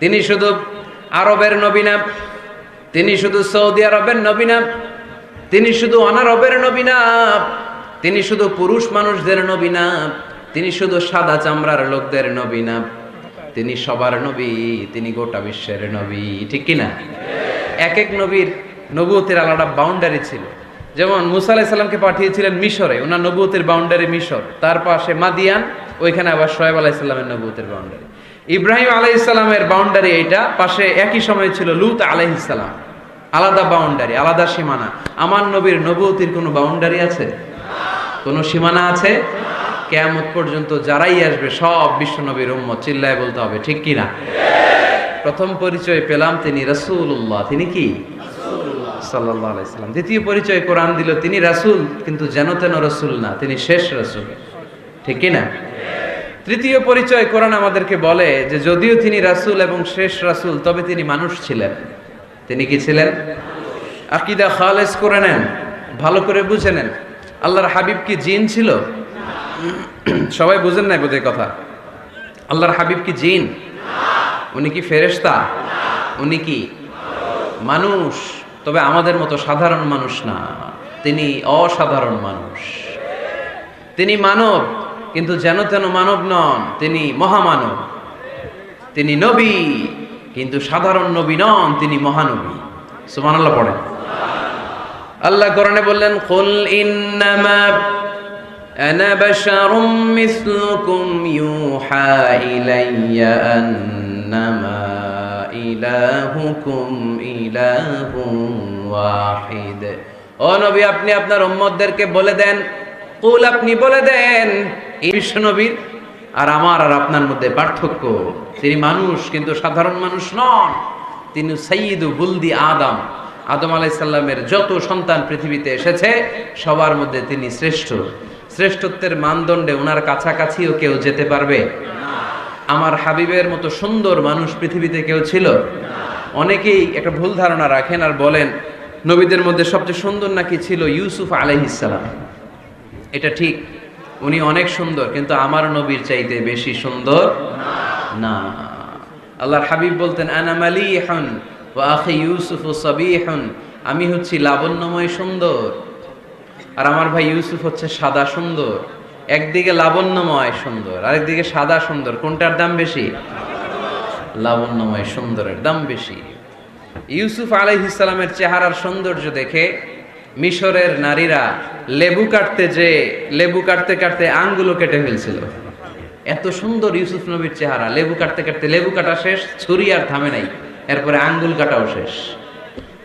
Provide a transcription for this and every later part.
তিনি শুধু আরবের নবী না, তিনি শুধু সৌদি আরবের নবী না, তিনি শুধু অনারবের নবী না, তিনি শুধু পুরুষ মানুষদের নবী না, তিনি শুধু সাদা চামড়ার লোকদের নবী না, তিনি সবার নবী, তিনি গোটা বিশ্বের নবী। ঠিক কিনা? এক এক নবীর নবুয়তের আলাদা বাউন্ডারি ছিল। যেমন মুসা আলাইহিস সালামকে পাঠিয়েছিলেন মিশরে, ওনার নবুয়তের বাউন্ডারি মিশর, তার পাশে মাদিয়ান, ওইখানে আবার শোয়েব আলাইহিস সালামের নবুয়তের বাউন্ডারি। ইব্রাহিম আলাইহিস সালামের বাউন্ডারি এইটা, পাশে একই সময় ছিল লূত আলাইহিস সালাম, আলাদা বাউন্ডারি, আলাদা সীমানা। আমার নবীর নবুয়তির কোনো বাউন্ডারি আছে? কোনো সীমানা আছে? কিয়ামত পর্যন্ত যারাই আসবে সব বিশ্ব নবীর উম্মত, চিল্লায় বলতে হবে ঠিক কিনা? প্রথম পরিচয় পেলাম তিনি রাসূলুল্লাহ, তিনি কি সাল্লাল্লাহু আলাইহি সাল্লাম। দ্বিতীয় পরিচয় কোরআন দিল তিনি রাসূল, কিন্তু যেন তেন রাসূল না, তিনি শেষ রাসূল। ঠিক কিনা? তৃতীয় পরিচয় কোরআন আমাদেরকে বলে যে যদিও তিনি রাসূল এবং শেষ রাসূল, তবে তিনি মানুষ ছিলেন। তিনি কি ছিলেন? আকীদা খালেস করে নেন, ভালো করে বুঝে নেন। আল্লাহর হাবিব কি জিন ছিল? সবাই বুঝেন নাই বোধহয় কথা। আল্লাহর হাবিব কি জিন? উনি কি ফেরেশতা? উনি কি মানুষ? তবে আমাদের মতো সাধারণ মানুষ না, তিনি অসাধারণ মানুষ। তিনি মানব, কিন্তু যেন তেন মানব নন, তিনি মহামানব। তিনি নবী, কিন্তু সাধারণ নবী নন, তিনি মহানবী। সুবহানাল্লাহ পড়েন। আল্লাহ কোরআনে বললেন, কুল ইন্নামা আনা বাশারুম মিসলুকুম ইউহা ইলাইয়া আন্নামা ইলাহুকুম ইলাহুন ওয়াহিদ। ও নবী, আপনি আপনার উম্মতদেরকে বলে দেন, কুল, আপনি বলে দেন, এই বিশ্ব নবীর আর আমার আর আপনার মধ্যে পার্থক্য। তিনি মানুষ, কিন্তু সাধারণ মানুষ নন। তিনি সাইয়্যিদু বুলদি আদম, আদম আলাইহিস সালামের যত সন্তান পৃথিবীতে এসেছে সবার মধ্যে তিনি শ্রেষ্ঠ। শ্রেষ্ঠত্বের মানদণ্ডে ওনার কাছাকাছিও কেউ যেতে পারবে না। আমার হাবিবের মতো সুন্দর মানুষ পৃথিবীতে কেউ ছিল? অনেকেই একটা ভুল ধারণা রাখেন আর বলেন নবীদের মধ্যে সবচেয়ে সুন্দর নাকি ছিল ইউসুফ আলাইহিস সালাম। এটা ঠিক, উনি অনেক সুন্দর, কিন্তু আমার নবীর চাইতে বেশি সুন্দর না। আল্লাহর হাবিব বলতেন, আনা মালিহুন ওয়া আখি ইউসুফু সাবিহুন, আমি হচ্ছি লাবণ্যময় সুন্দর, আর আমার ভাই ইউসুফ হচ্ছে সাদা সুন্দর। একদিকে লাবণ্যময় সুন্দর, আরেকদিকে সাদা সুন্দর, কোনটার দাম বেশি? লাবণ্যময় সুন্দরের দাম বেশি। ইউসুফ আলাইহিস সালামের চেহারার সৌন্দর্য দেখে মিশরের নারীরা লেবু কাটতে কাটতে আঙ্গুলও কেটে ফেলছিল। এত সুন্দর ইউসুফ নবীর চেহারা, লেবু কাটতে কাটতে লেবু কাটা শেষ, ছুরি আর থামে নাই, এরপরে আঙ্গুল কাটাও শেষ।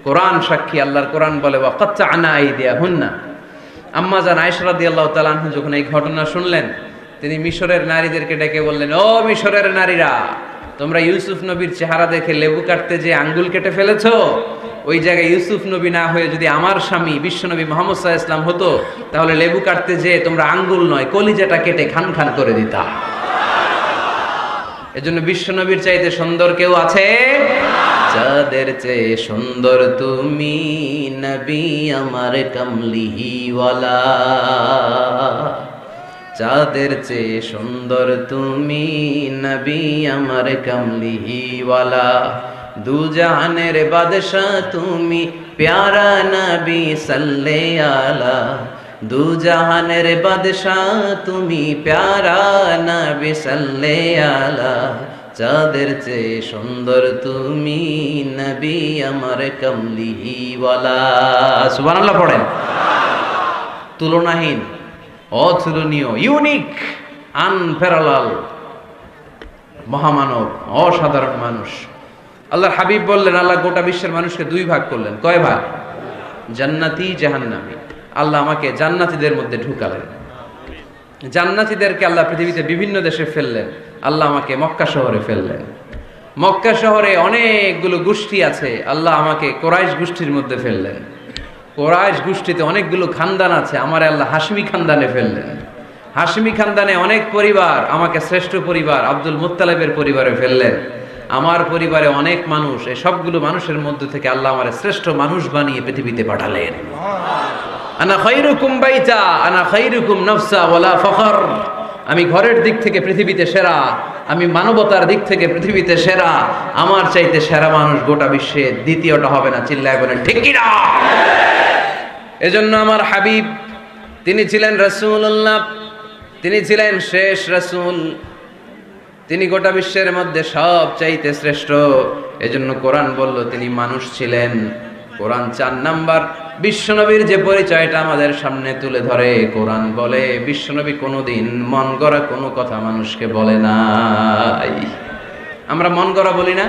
কোরআন সাক্ষী, আল্লাহর কোরআন বলে ওয়াকাত্তা'না আইদিয়াহুন্না। আম্মা জান আয়েশা রাদিয়াল্লাহু তাআলা আনহা যখন এই ঘটনা শুনলেন, তিনি মিশরের নারীদেরকে ডেকে বললেন, ও মিশরের নারীরা, তোমরা ইউসুফ নবীর চেহারা দেখে লেবু কাটতে যে আঙ্গুল কেটে ফেলেছো, ওই জায়গায় ইউসুফ নবী না হয়ে যদি আমার স্বামী বিশ্বনবী মুহাম্মদ সাল্লাল্লাহু আলাইহি ওয়াসাল্লাম হতো, তাহলে লেবু কাটতে যে তোমরা আঙ্গুল নয় কলিজাটা কেটে খান খান করে দিতা। এজন্য বিশ্বনবীর চাইতে সুন্দর কেউ আছে? চাঁদের চেয়ে সুন্দর তুমি নবী আমার কামলিওয়ালা, চাঁদের চেয়ে সুন্দর তুমি নবী আমার কামলিওয়ালা, দু জাহানের বাদশাহ তুমি প্যারা নবী সাল্লে আলা, দু জাহানের বাদশাহ তুমি প্যারা নবী সাল্লে আলা, চাঁদের চেয়ে সুন্দর তুমি নবী আমার কামলিওয়ালা। সুবহানাল্লাহ পড়েন। তুলনাহীন, অতুলনীয়, ইউনিক, আনপ্যারালাল, মহামানব, অসাধারণ মানুষ। আল্লাহর হাবিব বললেন, আল্লাহ গোটা বিশ্বের মানুষকে দুই ভাগ করলেন। কয় ভাগ? জান্নাতি, জাহান্নামী। আল্লাহ আমাকে জান্নাতীদের মধ্যে ঢুকালেন। জান্নাতীদেরকে আল্লাহ পৃথিবীতে বিভিন্ন দেশে ফেললেন, আল্লাহ আমাকে মক্কা শহরে ফেললেন। মক্কা শহরে অনেকগুলো গোষ্ঠী আছে, আল্লাহ আমাকে কোরাইশ গোষ্ঠীর মধ্যে ফেললেন। কোরাইশ গোষ্ঠীতে অনেকগুলো খানদান আছে, আমার আল্লাহ হাশমি খানদানে ফেললেন। হাশমি খানদানে অনেক পরিবার, আমাকে শ্রেষ্ঠ পরিবার আব্দুল মুত্তালিবের পরিবারে ফেললেন। আমার পরিবারে অনেক মানুষ, এই সবগুলো মানুষের মধ্যে থেকে আল্লাহ আমার শ্রেষ্ঠ মানুষ বানিয়ে পৃথিবীতে পাঠালেন। আনা খায়রুকুম বাইতা আনা খায়রুকুম নাফসা ওয়ালা ফখর, আমি ঘরের দিক থেকে পৃথিবীতে সেরা, আমি মানবতার দিক থেকে পৃথিবীতে সেরা, আমার চাইতে সেরা মানুষ গোটা বিশ্বে দ্বিতীয়টা হবে না। চিল্লায় বলেন ঠিক কি না? এজন্য আমার হাবিব, তিনি ছিলেন রাসূলুল্লাহ, তিনি ছিলেন শেষ রাসূল, তিনি গোটা বিশ্বের মধ্যে সব চাইতে শ্রেষ্ঠ। এজন্য কোরআন বলল তিনি মানুষ ছিলেন। কোরআন 4 নাম্বার বিশ্বনবীর যে পরিচয়টা আমাদের সামনে তুলে ধরে, কোরআন বলে বিশ্বনবী কোনোদিন মন গড়া কোনো কথা মানুষকে বলে নাই। আমরা মন গড়া বলি না?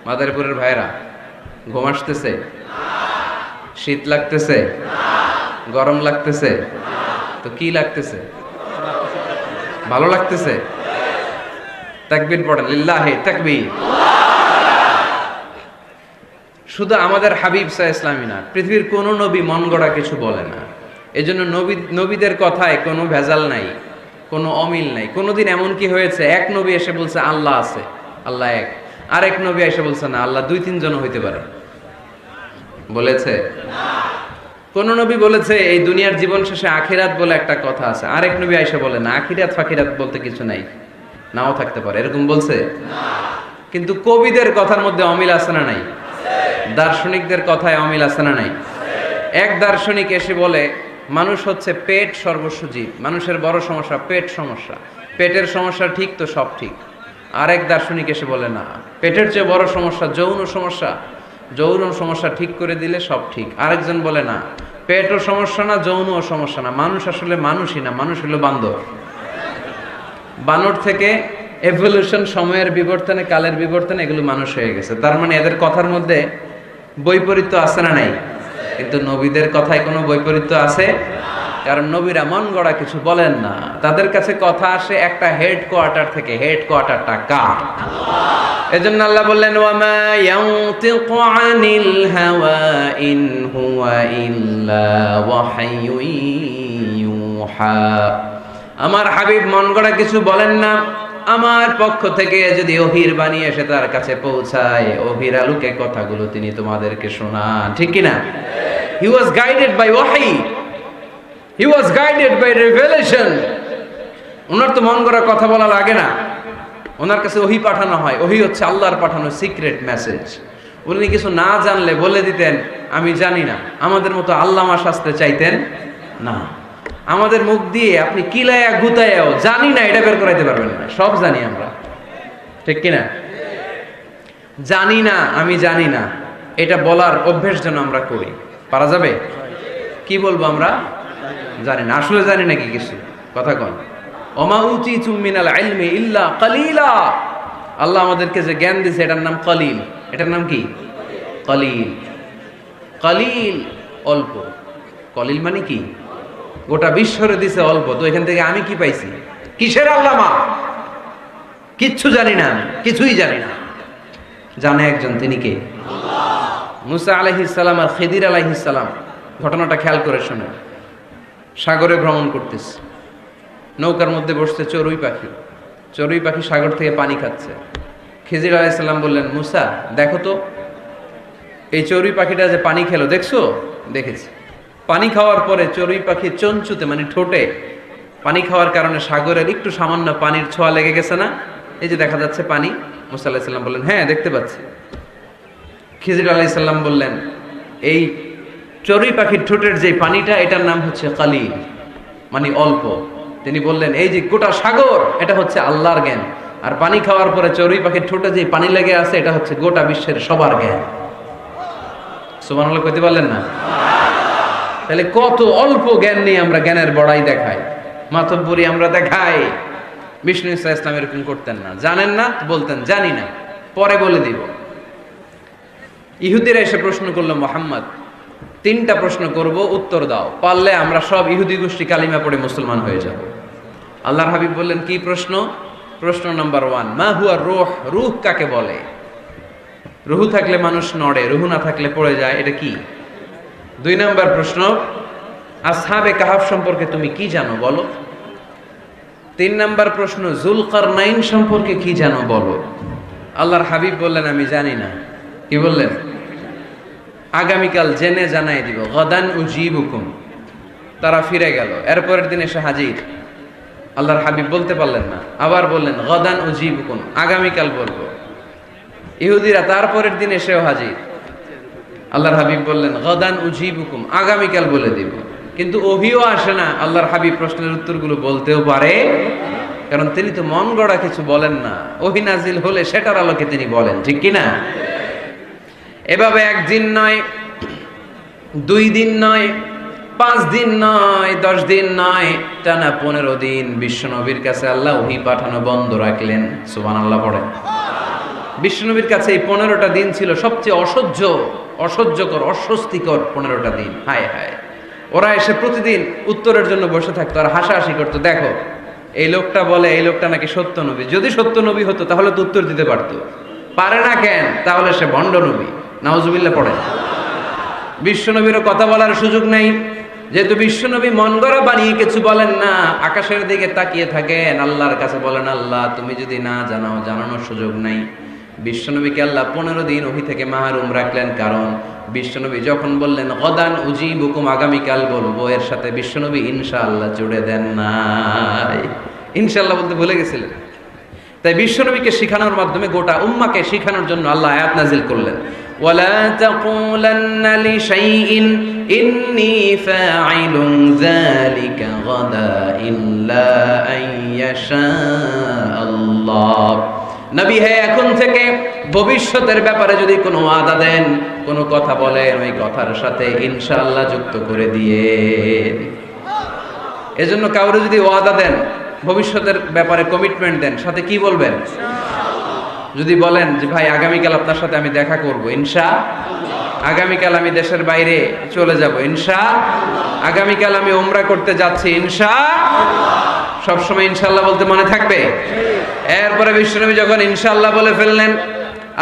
মাদারীপুরের ভাইরা, ঘুম আসতেছে? শীত লাগতেছে? গরম লাগতেছে? তো কি লাগতেছে? ভালো লাগতেছে? তাকবীর পড়েন, লিল্লাহি তাকবীর। শুধু আমাদের হাবিব সাল্লাল্লাহু আলাইহি ওয়াসাল্লামই না, পৃথিবীর কোনো নবী মন গড়া কিছু বলে না। এজন্য নবীদের কথায় কোনো ভেজাল নাই, কোনো অমিল নাই। কোনোদিন এমন কি হয়েছে এক নবী এসে বলছে আল্লাহ আছে, আল্লাহ এক, আরেক নবী এসে বলছে না আল্লাহ 2-3 জন হইতে পারে? বলেছে? কোন নবী বলেছে এই দুনিয়ার জীবন শেষে আখিরাত বলে একটা কথা আছে, আরেক নবী এসে বলে না আখিরাত ফাকিরাত বলতে কিছু নাই, নাও থাকতে পারে, এরকম বলছে? কিন্তু কবিদের কথার মধ্যে অমিল আছে না নাই? দার্শনিকদের কথায় অমিল আছে না নাই? এক দার্শনিক এসে বলে মানুষ হচ্ছে পেট সর্বস্ব জীব, মানুষের বড় সমস্যা পেট সমস্যা, পেটের সমস্যা ঠিক তো সব ঠিক। আরেক দার্শনিক এসে বলে না, পেটের চেয়ে বড় সমস্যা যৌন সমস্যা, যৌন সমস্যা ঠিক করে দিলে সব ঠিক। আরেকজন বলে না, পেটও সমস্যা না, যৌনও সমস্যা না, মানুষ আসলে মানুষই না, মানুষ হলো বান্দর। বানর থেকে এভলিউশন, সময়ের বিবর্তনে, কালের বিবর্তনে এগুলো মানুষ হয়ে গেছে। তার মানে এদের কথার মধ্যে বৈপরীত্য আছে না নাই? কিন্তু নবীদের কথায় কোনো বৈপরীত্য আছে? কারণ নবীরা মন গড়া কিছু বলেন না, তাদের কাছে কথা আসে একটা হেডকোয়ার্টার থেকে। হেডকোয়ার্টারটা কার? এজন্য আল্লাহ বললেন ওয়ামা ইয়ানতিকু আনিল হাওয়া ইন হুয়া ইল্লা ওয়াহয়ুন ইউহা। আমার হাবিব মন গড়া কিছু বলেন না, আমার পক্ষ থেকে যদি ওহির বাণী এসে তার কাছে পৌঁছায়, ওহির আলোকে কথাগুলো তিনি তোমাদেরকে শোনান। ঠিক কি না? হি ওয়াজ গাইডেড বাই ওয়াহি, হি ওয়াজ গাইডেড বাই রিভেলেশন। ওনার তো মন গড়া কথা বলা লাগে না, ওনার কাছে ওহি পাঠানো হয়। ওহি হচ্ছে আল্লাহর পাঠানো সিক্রেট মেসেজ। উনি কিছু না জানলে বলে দিতেন আমি জানি না, আমাদের মতো আল্লামা শাস্তে চাইতেন না। আমাদের মুখ দিয়ে আপনি কিলায়া গুতায়াও জানি না এটা বের করাইতে পারবেন না, সব জানি আমরা। ঠিক কিনা? জানি না, আমি জানি না, এটা বলার অভ্যেস যেন আমরা করি। পারা যাবে? কি বলবো আমরা? জানি না। আসলে জানি নাকি কিছু? কথা কন। ওমা উতিতু মিনাল ইলমি ইল্লা কালিলা। আল্লাহ আমাদেরকে যে জ্ঞান দিয়েছে এটার নাম কলিল। এটার নাম কি? কলিল। কলিল অল্প। কলিল মানে কি? গোটা বিশ্বরে দিছে অল্প, তো এখান থেকে আমি কি পাইছি? কিসের আল্লামা? কিচ্ছু জানি না, কিছুই জানি না। জানে একজন, তিনি কে? মুসা আলাইহিস সালাম আর খিদির আলাইহিস সালাম। ঘটনাটা খেয়াল করে শোনেন। সাগরে ভ্রমণ করতেছে, নৌকার মধ্যে বসছে চড়ুই পাখি। চড়ুই পাখি সাগর থেকে পানি খাচ্ছে। খিজির আলাইহিস সালাম বললেন, মুসা দেখো তো এই চড়ুই পাখিটা যে পানি খেলো, দেখছো? দেখেছি। পানি খাওয়ার পরে চড়ুই পাখি চঞ্চুতে মানে ঠোঁটে পানি খাওয়ার কারণে সাগরের একটু সামান্য পানির ছোঁয়া লেগে গেছে না? এই যে দেখা যাচ্ছে পানি। মুসা আলাইহিস সালাম বললেন, হ্যাঁ দেখতে পাচ্ছি। খিজির আলাইহিস সালাম বললেন, এই চড়ুই পাখির ঠোঁটের যে পানিটা, এটার নাম হচ্ছে কালিল, মানে অল্প। তিনি বললেন, এই যে গোটা সাগর, এটা হচ্ছে আল্লাহর জ্ঞান, আর পানি খাওয়ার পরে চড়ুই পাখির ঠোঁটে যে পানি লেগে আছে, এটা হচ্ছে গোটা বিশ্বের সবার জ্ঞান। সুবহানাল্লাহ কইতে পারলেন না? তাহলে কত অল্প জ্ঞান নিয়ে আমরা জ্ঞানের বড়াই দেখাই, মাতব্বরি আমরা দেখাই। বিষ্ণু ইসা ইসলাম এরকম করতেন না। জানেন না বলতেন জানি না, পরে বলে দিব। ইহুদিরা এসে প্রশ্ন করলো, মুহাম্মদ 3টা প্রশ্ন করব, উত্তর দাও, পারলে আমরা সব ইহুদি গোষ্ঠী কালিমা পড়ে মুসলমান হয়ে যাব। আল্লাহর হাবিব বললেন, কি প্রশ্ন? প্রশ্ন নাম্বার 1, মা হুয়া রূহ। রূহ কাকে বলে? রুহু থাকলে মানুষ নড়ে, রুহু না থাকলে পড়ে যায়, এটা কি? 2 নাম্বার প্রশ্ন, আসহাবে কাহাফ সম্পর্কে তুমি কি জানো বলো। 3 নাম্বার প্রশ্ন, যুলকারনাইন সম্পর্কে কি জানো বলো। আল্লাহর হাবিব বললেন, আমি জানি না। কি বললেন? আগামীকাল জেনে জানাই দিব। গদান উজিবুকুম। তারা ফিরে গেল। এরপরের দিন এসে হাজির। আল্লাহর হাবিব বলতে পারলেন না, আবার বললেন গদান উজিবুকুম, আগামীকাল বলবো। ইহুদিরা তারপরের দিন এসেও হাজির। আল্লাহর হাবিব বললেন গদান উজিবুকুম, আগামীকাল বলে দিব। কিন্তু ওহিও আসে না, আল্লাহর হাবিব প্রশ্নের উত্তরগুলো বলতেও পারে, কারণ তিনি তো মন গড়া কিছু বলেন না। ওহি নাজিল হলে সেটার আলোকে তিনি বলেন, ঠিক কিনা? এভাবে একদিন নয়, 2 দিন নয়, 5 দিন নয়, 10 দিন নয়, টানা 15 দিন বিশ্বনবীর কাছে আল্লাহ ওহী পাঠানো বন্ধ রাখলেন। সুবহানাল্লাহ পড়েন। বিশ্বনবীর কাছে এই 15টা দিন ছিল সবচেয়ে অসহ্যকর, অস্বস্তিকর 15টা দিন। হায় হায়, ওরা এসে প্রতিদিন উত্তরের জন্য বসে থাকতো আর হাসাহাসি করতো, দেখো এই লোকটা বলে এই লোকটা নাকি সত্য নবী। যদি সত্য নবী হতো তাহলে তো উত্তর দিতে পারতো, পারে না কেন? তাহলে সে ভণ্ড নবী। নাউজুবিল্লাহ পড়েন। বিশ্বনবীরও কথা বলার সুযোগ নেই, যেহেতু বিশ্বনবী মন গড়া বানিয়ে কিছু বলেন না, আকাশের দিকে তাকিয়ে থাকেন, আল্লাহর কাছে বলেন আল্লাহ তুমি যদি না জানাও, জানানোর সুযোগ নাই। বিশ্বনবীকে আল্লাহ 15 দিন ওহী থেকে মাহরুম রাখলেন, কারণ বিশ্বনবী যখন বললেন গদান উজিবুকুম, আগামীকাল বলবো, এর সাথে বিশ্বনবী ইনশাআল্লাহ জুড়ে দেন নাই। ইনশাআল্লাহ বলতে ভুলে গেছিলেন। তাই বিশ্বনবীকে শিখানোর মাধ্যমে গোটা উম্মাকে শিখানোর জন্য আল্লাহ আয়াত নাজিল করলেন, ওয়ালা তাকুলান্না লিশাইইন ইন্নী ফাঈলুন যালিকা গাদা ইল্লা আইয়াশা আল্লাহ। নবী হে, এখন থেকে ভবিষ্যতের ব্যাপারে যদি কোনো ওয়াদা দেন, কোনো কথা বলেন, ওই কথার সাথে ইনশাআল্লাহ যুক্ত করে দিয়ে। এজন্য কাউরে যদি ওয়াদা দেন, ভবিষ্যতের ব্যাপারে কমিটমেন্ট দেন, সাথে কি বলবেন? যদি বলেন যে ভাই আগামীকাল আপনার সাথে আমি দেখা করব, আগামীকাল আমি দেশের বাইরে চলে যাব, আগামীকাল আমি উমরা করতে যাচ্ছি, সবসময় ইনশাআল্লাহ বলতে মনে থাকবে। এরপরে বিশ্বনবী যখন ইনশাআল্লাহ বলে ফেললেন,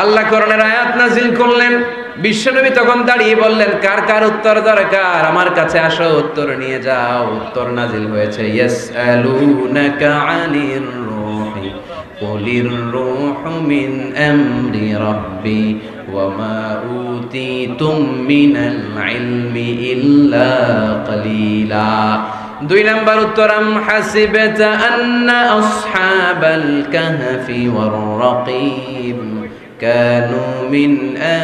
আল্লাহ কোরআনের আয়াত নাজিল করলেন। বিশ্বনবী তখন দাঁড়িয়ে বললেন, কার কার উত্তর দরকার আমার কাছে আসো, উত্তর নিয়ে যাও। উত্তর নাজিল হয়েছে, ইয়াসআলুনাকা আনির রূহি কুলির রূহু মিন আমরি রাব্বি ওয়া মা উতিতুম মিনাল ইলমি ইল্লা কালিলা। 2 নাম্বার উত্তর, আম হাসিবতা আন্না আসহাবাল কাহফি ওয়ার রাকিব কানু মিন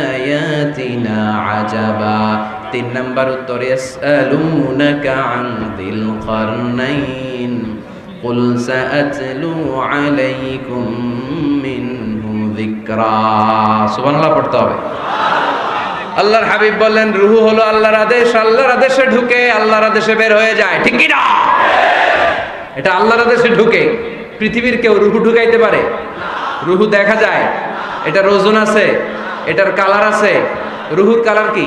আয়াতিনা আজাবা। 3 নাম্বার উত্তর, ইয়াসআলুনাকা আন যিল কারনাইন কুল সাআতলু আলাইকুম মিনহু যিকরা। সুবহানাল্লাহ পড়তে হবে। আল্লাহর হাবিব বললেন, রূহ হলো আল্লাহর আদেশ, আল্লাহর আদেশে ঢুকে আল্লাহর আদেশে বের হয়ে যায়, ঠিক কি না? এটা আল্লাহর আদেশে ঢুকে। পৃথিবীর কেউ রূহ ঢুকাইতে পারে? রূহ দেখা যায়, এটার ওজন আছে, এটার কালার আছে। রূহুর কালার কি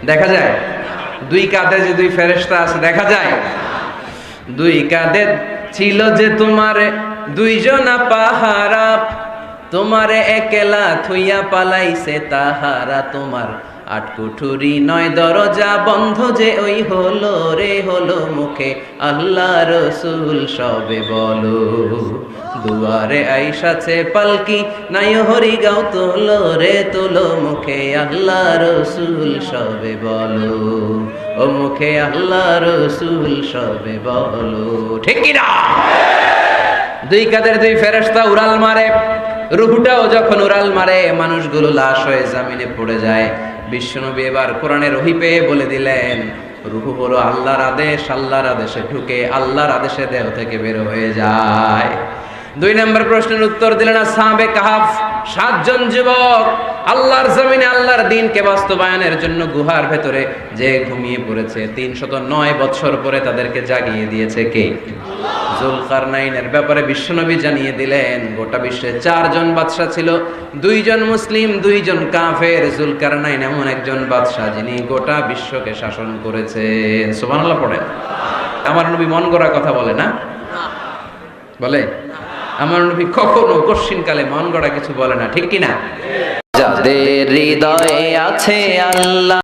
দেখা যায়? 2 কাঁধে যে 2 ফেরেশতা আছে দেখা যায়? 2 কাঁধে ছিল যে তোমার 2 জনা পাহারা, তোমারে একলা থুইয়া পালাইছে তাহারা। তোমার 8 কুঠুরি 9 দরজা বন্ধ যে ওই হলো রে হলো, মুখে আল্লাহ রসুল সবে বলো। দুয়ারে আইসাছে পালকি নাই হরি গাও তোলো রে তোলো, মুখে আল্লাহ রসুল সবে বলো, ও মুখে আল্লাহ রসুল সবে বলো, ঠিক কি না? 2 কাঁধের 2 ফেরেশতা উড়াল মারে। রূহটাও যখন উড়াল মারে, মানুষগুলো লাশ হয়ে জমিনে পড়ে যায়। বিশ্বনবী এবার কোরআনের ওহী পেয়ে বলে দিলেন, রূহ হলো আল্লাহর আদেশ, আল্লাহর আদেশে ঢুকে আল্লাহর আদেশে দেহ থেকে বের হয়ে যায়। 2 নম্বর প্রশ্নের উত্তর দিলেন আসহাবে কাহাফ, 7 জন যুবক আল্লাহর জমিনে আল্লাহর দ্বীনকে বাস্তবায়নের জন্য গুহার ভেতরে যে ঘুমিয়ে পড়েছে। 309 বছর পরে তাদেরকে জাগিয়ে দিয়েছে কে? যুলকারনাইনের ব্যাপারে বিশ্বনবী জানিয়ে দিলেন, গোটা বিশ্বে 4 জন বাদশা ছিল, 2 জন মুসলিম, 2 জন কাফের। যুলকারনাইন এমন একজন বাদশা যিনি গোটা বিশ্বকে শাসন করেছেন। সুবহানাল্লাহ পড়েন। আমার নবী মন গড়া কথা বলে না? বলে? আমার নবী কখনো কশিনকালে মন গড়া কিছু বলে না, ঠিক কি না? যাদের হৃদয়ে আছে আল্লাহ